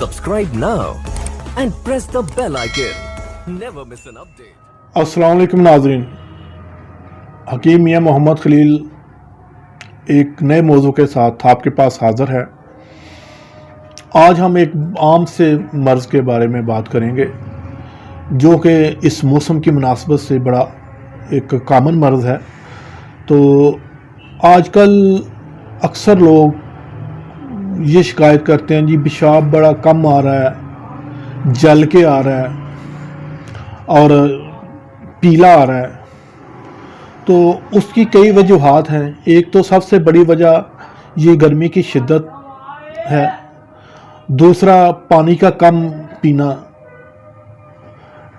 Subscribe now and press the bell icon. Never miss an update. अस्सलाम वालेकुम नाज़रीन, हकीम मियाँ मोहम्मद खलील एक नए मौजू के साथ आपके पास हाज़िर है। आज हम एक आम से मर्ज़ के बारे में बात करेंगे जो कि इस मौसम की मुनासबत से बड़ा एक कॉमन मर्ज़ है। तो आजकल अक्सर लोग ये शिकायत करते हैं जी पेशाब बड़ा कम आ रहा है, जल के आ रहा है और पीला आ रहा है। तो उसकी कई वजूहात हैं। एक तो सबसे बड़ी वजह ये गर्मी की शिद्दत है, दूसरा पानी का कम पीना,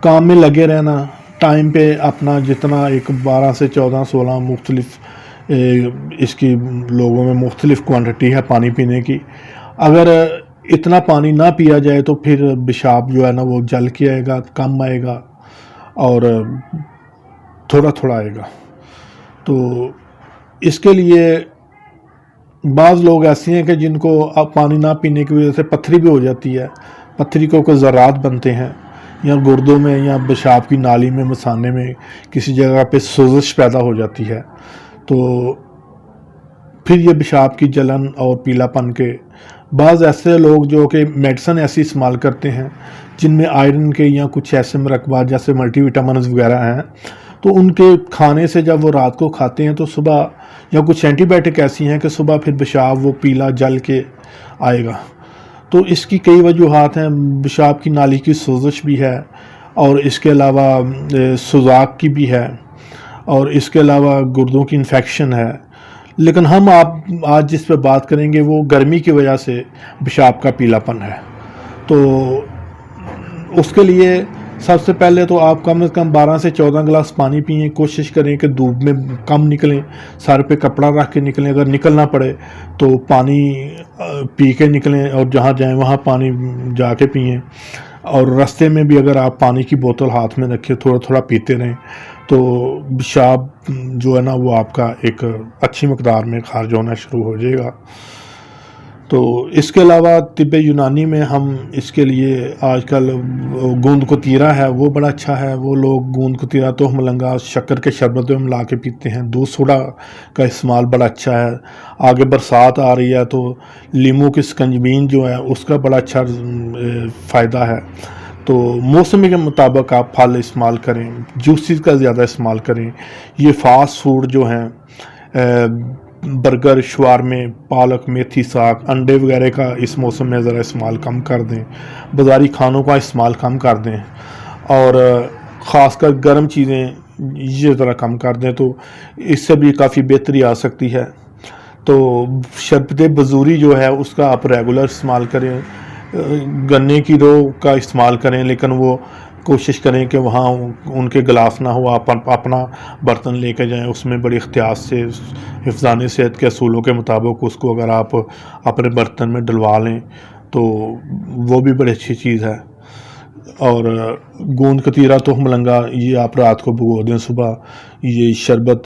काम में लगे रहना, टाइम पे अपना जितना एक 12 से 14 16 मुख्तलिफ इसकी लोगों में मुख्तलिफ क्वांटिटी है पानी पीने की। अगर इतना पानी ना पिया जाए तो फिर पेशाब जो है ना वो जल के आएगा, कम आएगा और थोड़ा थोड़ा आएगा। तो इसके लिए बाज़ लोग ऐसे हैं कि जिनको अब पानी ना पीने की वजह से पत्थरी भी हो जाती है, पत्थरी को कोई ज़रात बनते हैं या गुर्दों में या पेशाब की नाली में मसाने में किसी जगह पे सोजिश पैदा हो जाती है। तो फिर ये पेशाब की जलन और पीलापन के बाज़ ऐसे लोग जो कि मेडिसिन ऐसी इस्तेमाल करते हैं जिनमें आयरन के या कुछ ऐसे मरकबात जैसे मल्टीविटामिन्स वगैरह हैं, तो उनके खाने से जब वो रात को खाते हैं तो सुबह या कुछ एंटीबायोटिक ऐसी हैं कि सुबह फिर पेशाब वो पीला जल के आएगा। तो इसकी कई वजूहात हैं। पेशाब की नाली की सोजिश भी है और इसके अलावा सुजाक की भी है और इसके अलावा गुर्दों की इन्फेक्शन है। लेकिन हम आप आज जिस पे बात करेंगे वो गर्मी की वजह से पेशाब का पीलापन है। तो उसके लिए सबसे पहले तो आप कम से कम 12 से 14 गिलास पानी पिएं। कोशिश करें कि धूप में कम निकलें, सर पे कपड़ा रख के निकलें। अगर निकलना पड़े तो पानी पी के निकलें और जहाँ जाएं वहाँ पानी जाके पिएं। और रास्ते में भी अगर आप पानी की बोतल हाथ में रखें, थोड़ा थोड़ा पीते रहें, तो पेशाब जो है ना वो आपका एक अच्छी मकदार में खारिज होना शुरू हो जाएगा। तो इसके अलावा तिब्ब यूनानी में हम इसके लिए आजकल गूंद कतीरा है, वो बड़ा अच्छा है। वो लोग गूंद कतीरा तो मलंगा शक्कर के शरबत में मिला के पीते हैं। दूध सोडा का इस्तेमाल बड़ा अच्छा है। आगे बरसात आ रही है तो लीमू की स्कंजबीन जो है उसका बड़ा अच्छा फ़ायदा है। तो मौसम के मुताबिक आप फल इस्तेमाल करें, जूसेस का ज़्यादा इस्तेमाल करें। ये फ़ास्ट फूड जो हैं बर्गर, शवारमे, पालक, मेथी साग, अंडे वगैरह का इस मौसम में ज़रा इस्तेमाल कम कर दें। बाज़ारी खानों का इस्तेमाल कम कर दें और ख़ासकर गर्म चीज़ें ये ज़रा कम कर दें, तो इससे भी काफ़ी बेहतरी आ सकती है। तो शरबत बजूरी जो है उसका आप रेगुलर इस्तेमाल करें। गन्ने की रो का इस्तेमाल करें, लेकिन वो कोशिश करें कि वहाँ उनके गिलास ना हो, आप अपना बर्तन लेके जाएं। उसमें बड़ी एहतियात से हिफ़्ज़ान सेहत के असूलों के मुताबिक उसको अगर आप अपने बर्तन में डलवा लें तो वो भी बड़ी अच्छी चीज़ है। और गूंद कतीरा तो मलंगा ये आप रात को भिगो दें, सुबह ये शरबत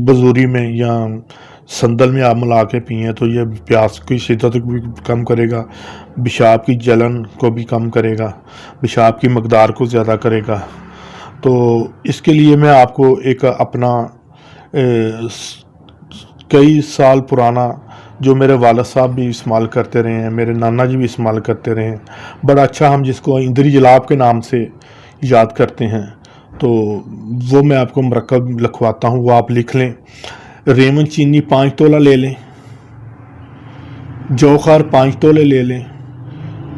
बजूरी में या संदल में आप मिला के पिएँ तो ये प्यास की शिद्दत भी कम करेगा, पेशाब की जलन को भी कम करेगा, पेशाब की मकदार को ज़्यादा करेगा। तो इसके लिए मैं आपको एक अपना कई साल पुराना जो मेरे वालिद साहब भी इस्तेमाल करते रहे हैं, मेरे नाना जी भी इस्तेमाल करते रहे हैं, बड़ा अच्छा हम जिसको इंदरी जलाब के नाम से याद करते हैं, तो वो मैं आपको मरकब लिखवाता हूँ, वो आप लिख लें। रेमन चीनी 5 तोला ले लें, जौखार 5 तोले ले लें,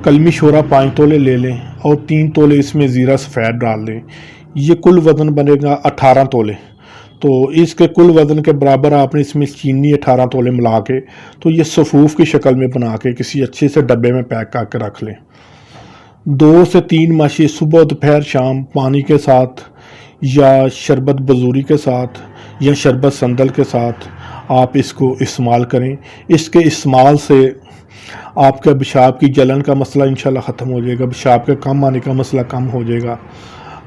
कलमी शोरा 5 तोले ले लें और 3 तोले इसमें ज़ीरा सफ़ेद डाल लें। ये कुल वज़न बनेगा 18 तोले। तो इसके कुल वज़न के बराबर आपने इसमें चीनी 18 तोले मिला के तो ये सफ़ूफ़ की शक्ल में बना के किसी अच्छे से डब्बे में पैक करके रख लें। 2 से 3 माशी सुबह दोपहर शाम पानी के साथ या शरबत बजूरी के साथ या शरबत संदल के साथ आप इसको इस्तेमाल करें। इसके इस्तेमाल से आपका पेशाब की जलन का मसला इंशाल्लाह ख़त्म हो जाएगा, पेशाब के कम आने का मसला कम हो जाएगा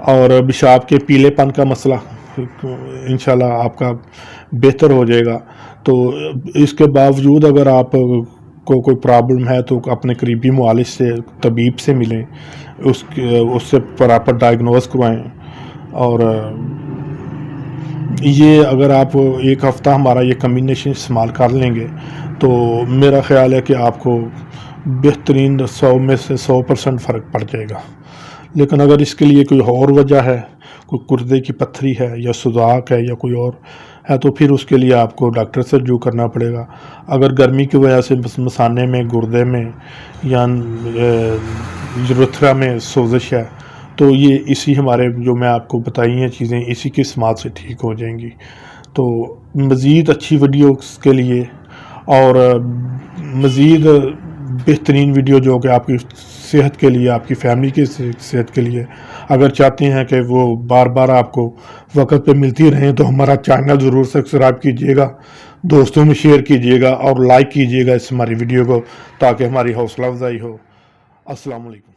और पेशाब के पीलेपन का मसला इंशाल्लाह आपका बेहतर हो जाएगा। तो इसके बावजूद अगर आप को कोई प्रॉब्लम है तो अपने करीबी मुआलिज से, तबीब से मिलें, उससे प्रॉपर डायग्नोस करवाएं। और ये अगर आप एक हफ़्ता हमारा ये कम्बिनेशन इस्तेमाल कर लेंगे तो मेरा ख़्याल है कि आपको बेहतरीन 100 में से 100% फ़र्क पड़ जाएगा। लेकिन अगर इसके लिए कोई और वजह है, कोई गुर्दे की पत्थरी है या सुजाक है या कोई और है, तो फिर उसके लिए आपको डॉक्टर से रजू करना पड़ेगा। अगर गर्मी की वजह से मसाने में, गुर्दे में या यूरेथ्रा में सोजिश है तो ये इसी हमारे जो मैं आपको बताई हैं चीज़ें इसी के इस्तेमाल से ठीक हो जाएंगी। तो मज़ीद अच्छी वीडियोस के लिए और मज़ीद बेहतरीन वीडियो जो कि आपकी सेहत के लिए, आपकी फैमिली की सेहत के लिए अगर चाहते हैं कि वो बार बार आपको वक्त पे मिलती रहें तो हमारा चैनल ज़रूर सब्सक्राइब कीजिएगा, दोस्तों में शेयर कीजिएगा और लाइक कीजिएगा इस हमारी वीडियो को, ताकि हमारी हौसला अफजाई हो। अस्सलाम वालेकुम।